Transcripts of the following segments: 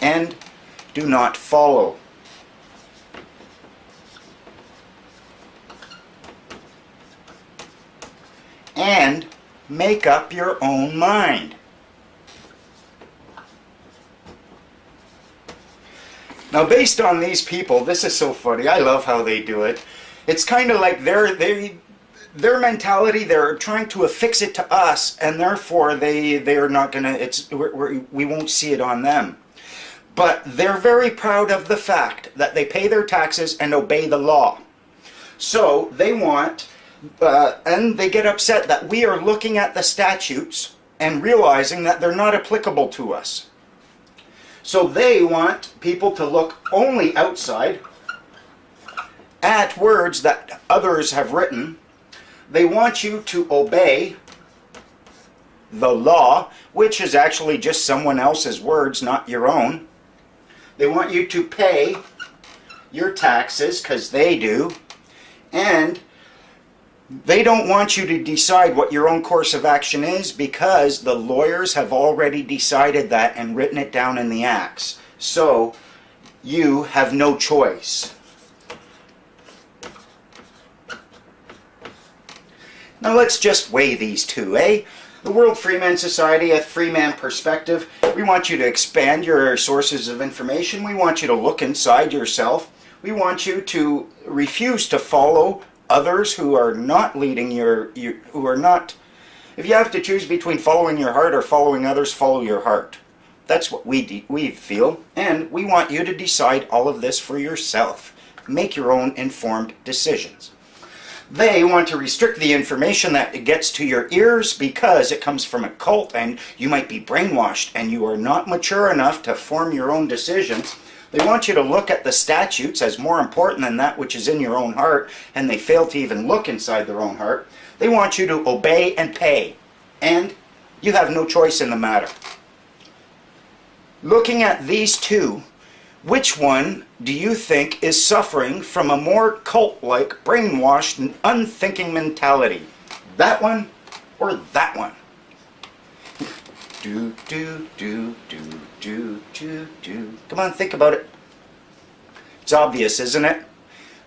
and do not follow. And make up your own mind. Now, based on these people, this is so funny. I love how they do it. It's kind of like their mentality. They're trying to affix it to us, and therefore they are not gonna. We won't see it on them. But they're very proud of the fact that they pay their taxes and obey the law. So they want, and they get upset that we are looking at the statutes and realizing that they're not applicable to us. So they want people to look only outside at words that others have written. They want you to obey the law, which is actually just someone else's words, not your own. They want you to pay your taxes, because they do. And they don't want you to decide what your own course of action is, because the lawyers have already decided that and written it down in the acts. So you have no choice. Now let's just weigh these two, eh? The World Freeman Society, a Freeman perspective. We want you to expand your sources of information. We want you to look inside yourself. We want you to refuse to follow others who are not leading who are not. If you have to choose between following your heart or following others, follow your heart. That's what we feel, and we want you to decide all of this for yourself. Make your own informed decisions. They want to restrict the information that gets to your ears because it comes from a cult and you might be brainwashed and you are not mature enough to form your own decisions. They want you to look at the statutes as more important than that which is in your own heart, and they fail to even look inside their own heart. They want you to obey and pay, and you have no choice in the matter. Looking at these two, which one do you think is suffering from a more cult-like, brainwashed, and unthinking mentality? That one or that one? Do, do, do, do, do, do, do. Come on, think about it. It's obvious, isn't it?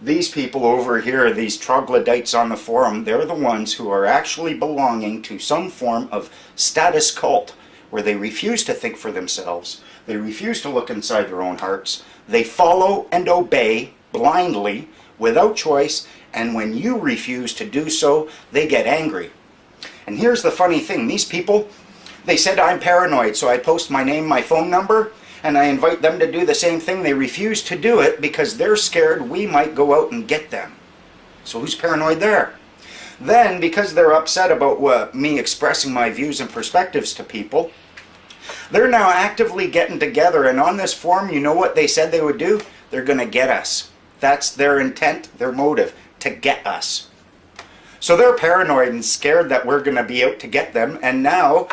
These people over here, these troglodytes on the forum, they're the ones who are actually belonging to some form of status cult, where they refuse to think for themselves. They refuse to look inside their own hearts. They follow and obey blindly, without choice, and when you refuse to do so, they get angry. And here's the funny thing. These people, they said I'm paranoid, so I post my name, my phone number, and I invite them to do the same thing. They refuse to do it because they're scared we might go out and get them. So who's paranoid there? Then, because they're upset about me expressing my views and perspectives to people, they're now actively getting together, and on this forum, you know what they said they would do? They're going to get us. That's their intent, their motive, to get us. So they're paranoid and scared that we're going to be out to get them, and now,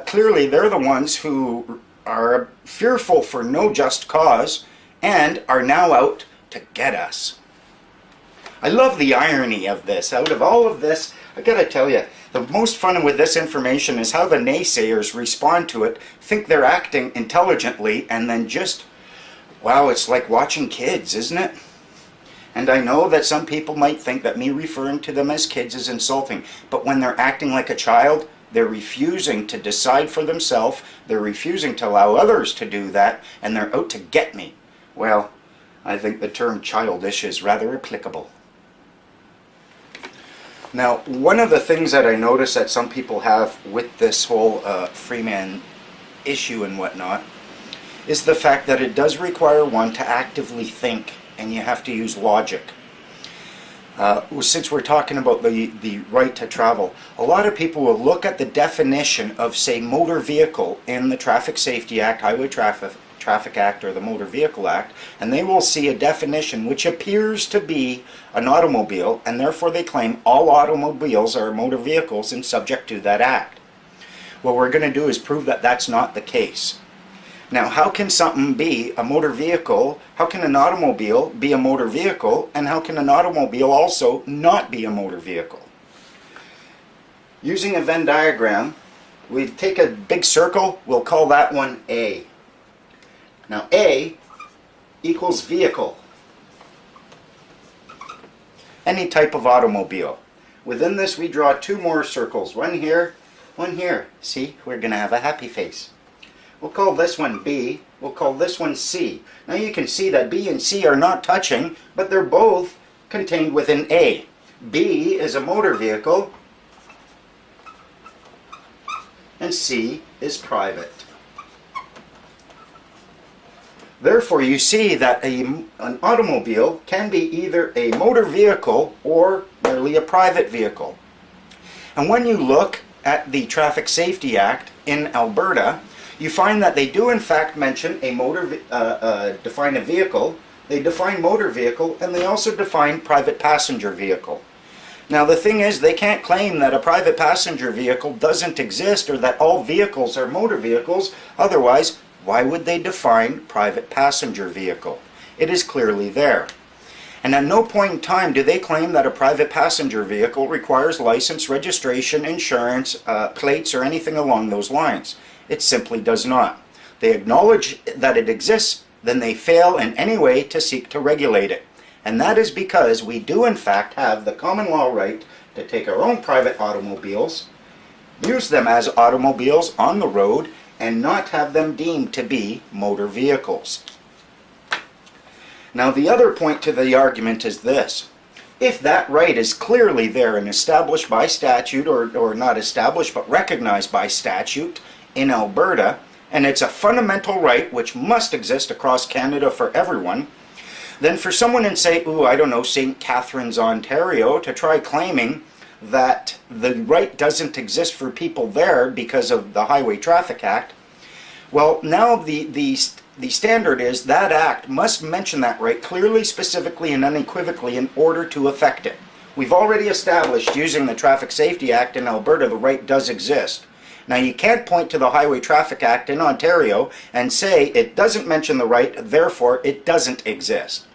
clearly, they're the ones who are fearful for no just cause and are now out to get us. I love the irony of this. Out of all of this, I gotta tell you, the most fun with this information is how the naysayers respond to it, think they're acting intelligently, and then just, wow, it's like watching kids, isn't it? And I know that some people might think that me referring to them as kids is insulting, but when they're acting like a child, they're refusing to decide for themselves, they're refusing to allow others to do that, and they're out to get me. Well, I think the term childish is rather applicable. Now, one of the things that I notice that some people have with this whole Freeman issue and whatnot is the fact that it does require one to actively think, and you have to use logic. Since we're talking about the right to travel, a lot of people will look at the definition of, say, motor vehicle in the Traffic Safety Act, Highway Traffic Act, or the Motor Vehicle Act, and they will see a definition which appears to be an automobile, and therefore they claim all automobiles are motor vehicles and subject to that act. What we're going to do is prove that that's not the case. Now, how can something be a motor vehicle? How can an automobile be a motor vehicle? And how can an automobile also not be a motor vehicle? Using a Venn diagram, we take a big circle, we'll call that one A. Now A equals vehicle. Any type of automobile. Within this we draw two more circles, one here, one here. See, we're going to have a happy face. We'll call this one B, we'll call this one C. Now you can see that B and C are not touching, but they're both contained within A. B is a motor vehicle, and C is private. Therefore, you see that an automobile can be either a motor vehicle or merely a private vehicle. And when you look at the Traffic Safety Act in Alberta, you find that they do in fact mention a define a vehicle, they define motor vehicle, and they also define private passenger vehicle. Now the thing is, they can't claim that a private passenger vehicle doesn't exist or that all vehicles are motor vehicles. Otherwise, why would they define private passenger vehicle? It is clearly there. And at no point in time do they claim that a private passenger vehicle requires license, registration, insurance, plates, or anything along those lines. It simply does not. They acknowledge that it exists, then they fail in any way to seek to regulate it. And that is because we do in fact have the common law right to take our own private automobiles, use them as automobiles on the road, and not have them deemed to be motor vehicles. Now the other point to the argument is this. If that right is clearly there and established by statute, or not established but recognized by statute in Alberta, and it's a fundamental right which must exist across Canada for everyone, then for someone in, say, I don't know, St. Catharines, Ontario, to try claiming that the right doesn't exist for people there because of the Highway Traffic Act, well, now the standard is that act must mention that right clearly, specifically, and unequivocally in order to affect it. We've already established, using the Traffic Safety Act in Alberta, the right does exist. Now you can't point to the Highway Traffic Act in Ontario and say it doesn't mention the right, therefore it doesn't exist.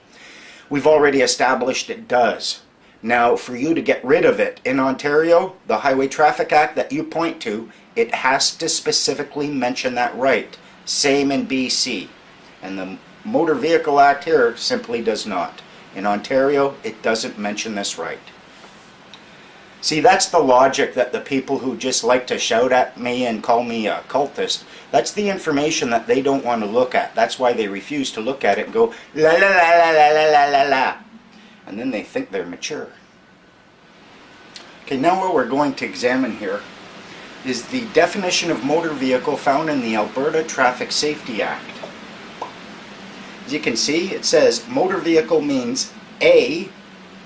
We've already established it does. Now for you to get rid of it in Ontario, the Highway Traffic Act that you point to, it has to specifically mention that right. Same in BC. And the Motor Vehicle Act here simply does not. In Ontario, it doesn't mention this right. See, that's the logic that the people who just like to shout at me and call me a cultist, that's the information that they don't want to look at. That's why they refuse to look at it and go, la la la la la la la la la. And then they think they're mature. Okay, now what we're going to examine here is the definition of motor vehicle found in the Alberta Traffic Safety Act. As you can see, it says motor vehicle means a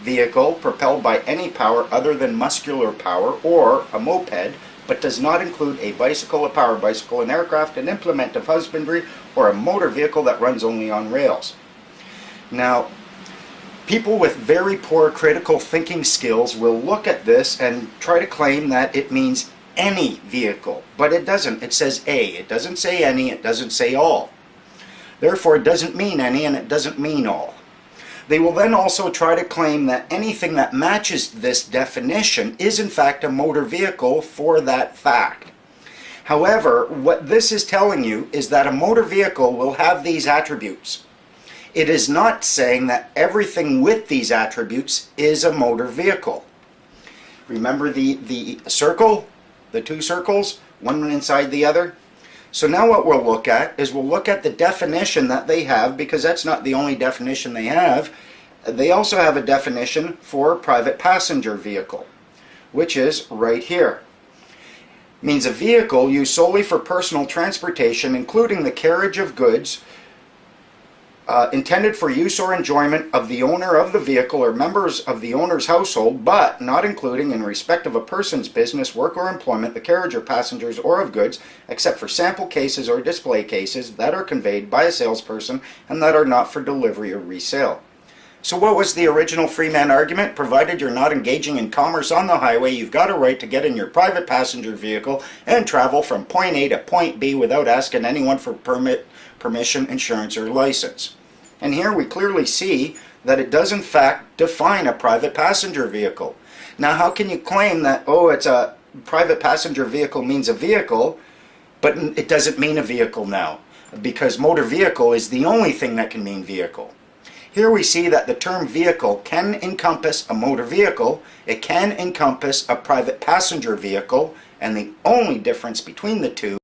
vehicle propelled by any power other than muscular power, or a moped, but does not include a bicycle, a power bicycle, an aircraft, an implement of husbandry, or a motor vehicle that runs only on rails. Now, people with very poor critical thinking skills will look at this and try to claim that it means any vehicle, but it doesn't. It says a. It doesn't say any, it doesn't say all. Therefore, it doesn't mean any and it doesn't mean all. They will then also try to claim that anything that matches this definition is in fact a motor vehicle for that fact. However, what this is telling you is that a motor vehicle will have these attributes. It is not saying that everything with these attributes is a motor vehicle. Remember the circle, the two circles, one inside the other? So now what we'll look at is we'll look at the definition that they have, because that's not the only definition they have. They also have a definition for private passenger vehicle, which is right here. It means a vehicle used solely for personal transportation, including the carriage of goods, intended for use or enjoyment of the owner of the vehicle or members of the owner's household, but not including in respect of a person's business, work, or employment the carriage of passengers or of goods, except for sample cases or display cases that are conveyed by a salesperson and that are not for delivery or resale. So what was the original Freeman argument? Provided you're not engaging in commerce on the highway, you've got a right to get in your private passenger vehicle and travel from point A to point B without asking anyone for permit, permission, insurance, or license. And here we clearly see that it does in fact define a private passenger vehicle. Now how can you claim that, it's a private passenger vehicle means a vehicle, but it doesn't mean a vehicle now? because motor vehicle is the only thing that can mean vehicle. Here we see that the term vehicle can encompass a motor vehicle, it can encompass a private passenger vehicle, and the only difference between the two